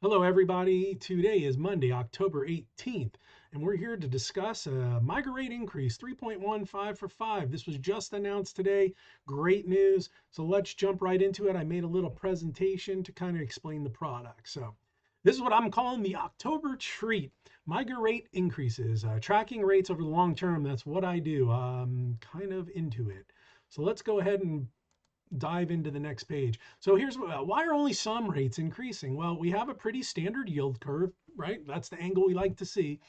Hello, everybody. Today is Monday, October 18th, and we're here to discuss a MYGA rate increase 3.15 for 5. This was just announced today. Great news. So let's jump right into it. I made a little presentation to kind of explain the product. So this is what I'm calling the October treat. MYGA rate increases, tracking rates over the long term. That's what I do. I'm kind of into it. So let's go ahead and dive into the next page. So here's why are only some rates increasing? Well, we have a pretty standard yield curve, right? That's the angle we like to see.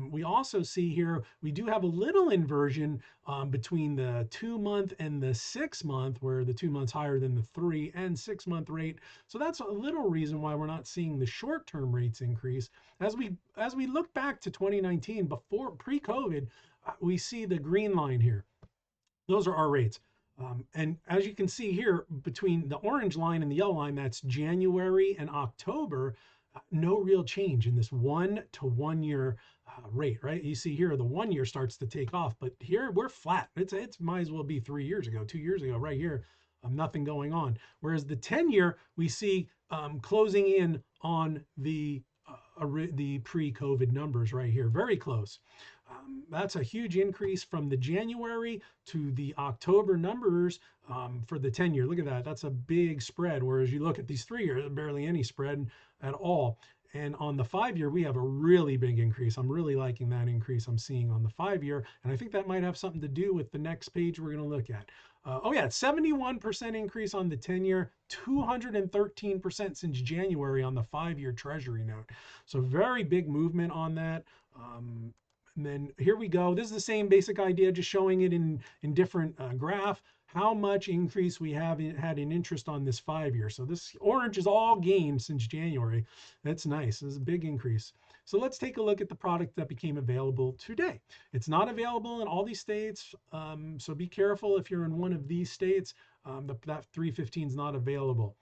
We also see here, we do have a little inversion between the 2-month and the 6-month, where the 2 months higher than the 3 and 6-month rate. So that's a little reason why we're not seeing the short-term rates increase. As we look back to 2019, before pre-COVID, we see the green line here. Those are our rates. And as you can see here, between the orange line and the yellow line, that's January and October, no real change in this 1 to 1 year rate, right? You see here, the 1 year starts to take off, but here we're flat. It's might as well be 3 years ago, 2 years ago, right here, nothing going on. Whereas the 10 year, we see closing in on the pre-COVID numbers right here, very close. That's a huge increase from the January to the October numbers for the 10 year. Look at that. That's a big spread. Whereas you look at these 3 years, barely any spread at all. And on the 5 year, we have a really big increase. I'm really liking that increase I'm seeing on the 5 year. And I think that might have something to do with the next page we're going to look at. Oh, yeah, 71% increase on the 10 year, 213% since January on the 5 year Treasury note. So, very big movement on that. And then here we go. This is the same basic idea, just showing it in different graph, how much increase we have had in interest on this 5 year. So this orange is all gained since January. That's nice. This is a big increase. So let's take a look at the product that became available today. It's not available in all these states. So be careful if you're in one of these states, that 315 is not available,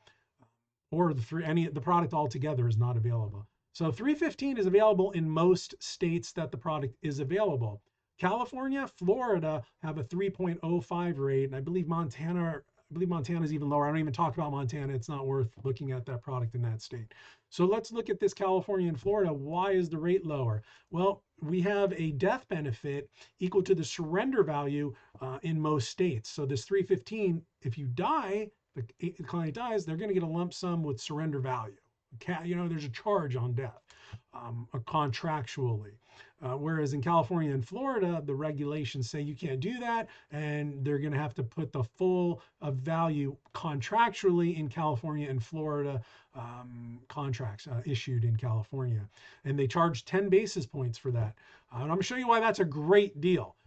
or the product altogether is not available. So 315 is available in most states that the product is available. California, Florida have a 3.05 rate, and I believe Montana is even lower. I don't even talk about Montana. It's not worth looking at that product in that state. So let's look at this California and Florida. Why is the rate lower? Well, we have a death benefit equal to the surrender value in most states. So this 315, if you die, the client dies, they're going to get a lump sum with surrender value. There's a charge on death contractually. Whereas in California and Florida, the regulations say you can't do that, and they're going to have to put the full value contractually in California and Florida contracts issued in California. And they charge 10 basis points for that. And I'm going to show you why that's a great deal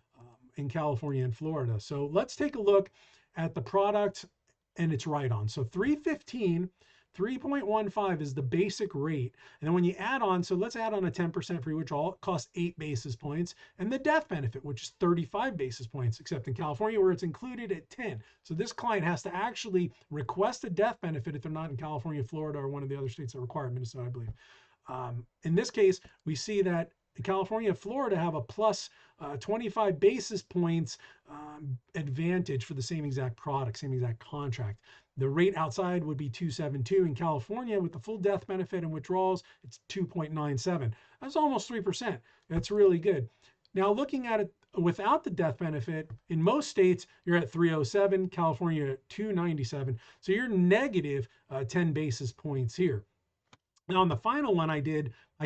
in California and Florida. So let's take a look at the product and its write-on. So 3.15 is the basic rate. And then when you add on, so let's add on a 10% free withdrawal, it costs 8 basis points, and the death benefit, which is 35 basis points, except in California where it's included at 10. So this client has to actually request a death benefit if they're not in California, Florida, or one of the other states that require it, Minnesota, I believe. In this case, we see that California and Florida have a plus 25 basis points advantage for the same exact product, same exact contract. The rate outside would be 2.72. In California, with the full death benefit and withdrawals, it's 2.97. That's almost 3%. That's really good. Now, looking at it without the death benefit, in most states, you're at 307, California at 297. So you're negative 10 basis points here. Now, on the final one I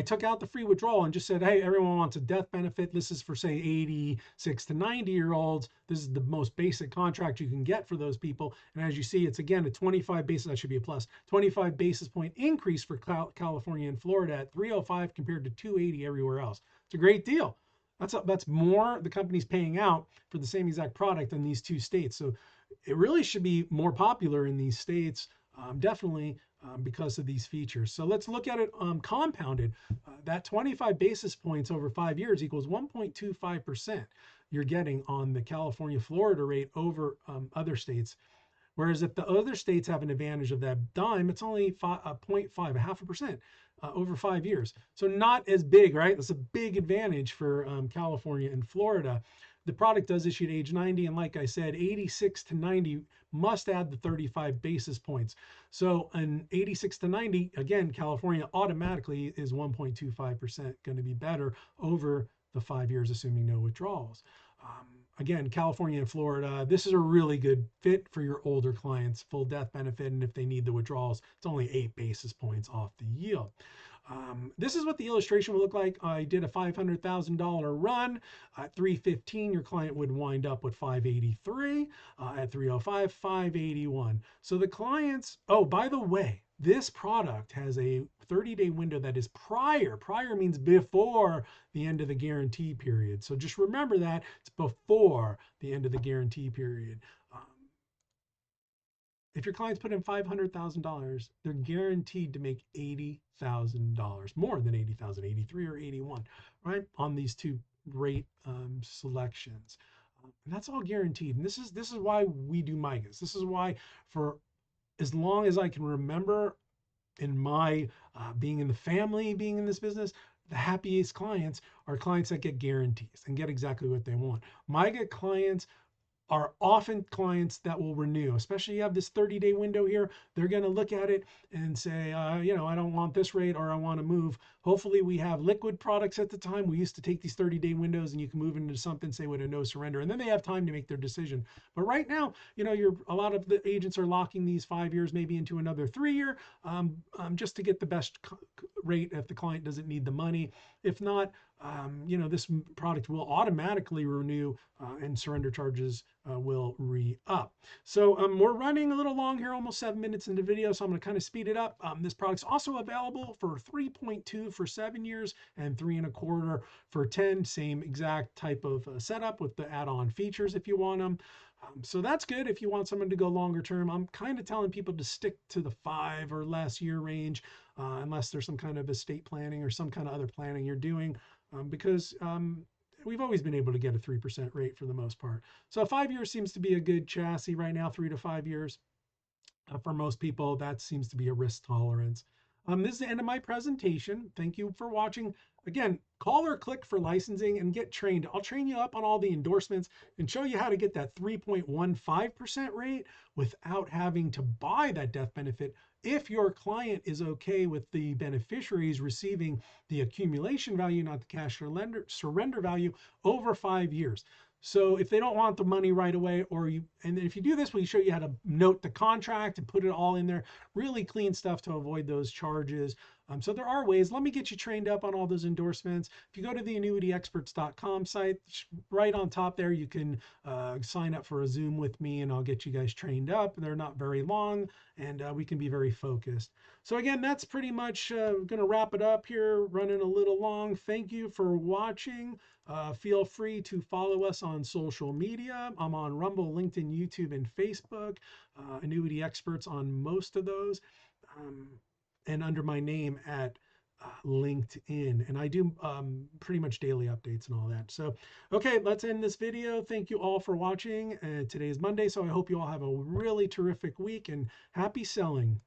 took out the free withdrawal and just said, hey, everyone wants a death benefit. This is for, say, 86 to 90-year-olds. This is the most basic contract you can get for those people. And as you see, it's, again, a 25 basis, that should be a plus, 25 basis point increase for California and Florida at 305 compared to 280 everywhere else. It's a great deal. That's more the company's paying out for the same exact product in these two states. So it really should be more popular in these states, definitely. Because of these features. So let's look at it compounded. That 25 basis points over 5 years equals 1.25% you're getting on the California, Florida rate over other states. Whereas if the other states have an advantage of that dime, it's only 0.5, 0.5% over 5 years. So not as big, right? That's a big advantage for California and Florida. The product does issue at age 90, and like I said, 86 to 90 must add the 35 basis points. So an 86 to 90, again, California automatically is 1.25% going to be better over the 5 years, assuming no withdrawals. Again, California and Florida, this is a really good fit for your older clients, full death benefit. And if they need the withdrawals, it's only 8 basis points off the yield. This is what the illustration would look like. I did a $500,000 run at 315. Your client would wind up with 583. At 305, 581. So the clients, oh, by the way, this product has a 30-day window that is prior. Prior means before the end of the guarantee period. So just remember that it's before the end of the guarantee period. If your clients put in $500,000, they're guaranteed to make $80,000, more than 80,000, 83 or 81, right? On these two rate selections. And that's all guaranteed. And this is why we do MYGAs. This is why, for as long as I can remember in my being in the family, being in this business, the happiest clients are clients that get guarantees and get exactly what they want. MYGA clients are often clients that will renew, especially you have this 30-day window here. They're going to look at it and say, I don't want this rate, or I want to move. Hopefully we have liquid products at the time. We used to take these 30-day windows and you can move into something, say, with a no surrender, and then they have time to make their decision. But right now, a lot of the agents are locking these 5 years maybe into another 3 year, just to get the best rate if the client doesn't need the money. If not, this product will automatically renew and surrender charges will re-up. So we're running a little long here, almost 7 minutes into the video, so I'm going to kind of speed it up. This product's also available for 3.2 for 7 years and 3.25 for 10. Same exact type of setup with the add-on features if you want them. So that's good if you want someone to go longer term. I'm kind of telling people to stick to the 5 or less year range, unless there's some kind of estate planning or some kind of other planning you're doing, because we've always been able to get a 3% rate for the most part. So 5 years seems to be a good chassis right now, 3 to 5 years. For most people, that seems to be a risk tolerance. This is the end of my presentation. Thank you for watching. Again, call or click for licensing and get trained. I'll train you up on all the endorsements and show you how to get that 3.15% rate without having to buy that death benefit if your client is okay with the beneficiaries receiving the accumulation value, not the cash surrender value, over 5 years. So if they don't want the money right away, and if you do this, we show you how to note the contract and put it all in there, really clean stuff to avoid those charges. So there are ways. Let me get you trained up on all those endorsements. If you go to the annuityexperts.com site, right on top there, you can sign up for a Zoom with me and I'll get you guys trained up. They're not very long and we can be very focused. So again, that's pretty much going to wrap it up here, running a little long. Thank you for watching. Feel free to follow us on social media. I'm on Rumble, LinkedIn, YouTube, and Facebook. Annuity Experts on most of those. And under my name at LinkedIn. And I do pretty much daily updates and all that. So, okay, let's end this video. Thank you all for watching. Today is Monday, so I hope you all have a really terrific week and happy selling.